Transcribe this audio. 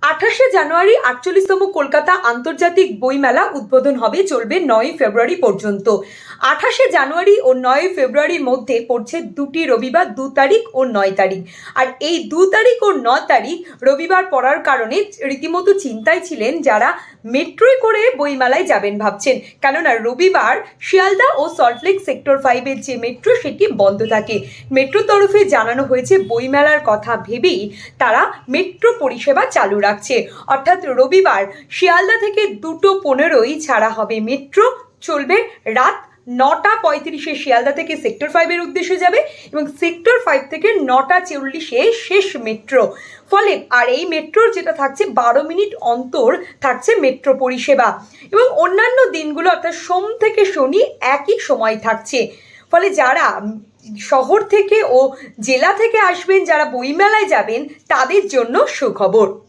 28শে জানুয়ারি 48তম কলকাতা আন্তর্জাতিক বইমেলা উদ্বোধন হবে, চলবে 9 ফেব্রুয়ারি পর্যন্ত। 28শে জানুয়ারি ও 9 ফেব্রুয়ারির মধ্যে পড়ছে দুটি রবিবার, 2 তারিখ ও 9 তারিখ। আর এই 2 তারিখ ও 9 তারিখ রবিবার পড়ার কারণে রীতিমতো চিন্তায় ছিলেন যারা মেট্রোয় করে বইমেলায় যাবেন ভাবছেন, কেননা রবিবার শিয়ালদা ও সল্টলেক সেক্টর 5-এর যে মেট্রো সেটি বন্ধ থাকে। মেট্রো তরফে জানানো হয়েছে বইমেলার কথা ভেবেই তারা মেট্রো পরিষেবা চালু রাখছে। অর্থাৎ রবিবার শিয়ালদা থেকে 2:15 ছাড়া হবে মেট্রো, চলবে রাত 9:35 শিয়ালদা থেকে সেক্টর 5-এর উদ্দেশ্যে যাবে এবং সেক্টর 5 থেকে 9:40 শেষ মেট্রো। ফলে আর এই মেট্রোর যেটা থাকছে 12 মিনিট অন্তর থাকছে মেট্রো পরিষেবা এবং অন্যান্য দিনগুলো অর্থাৎ সোম থেকে শনি একই সময় থাকছে। ফলে যারা শহর থেকে ও জেলা থেকে আসবেন, যারা বইমেলায় যাবেন তাদের জন্য সুখবর।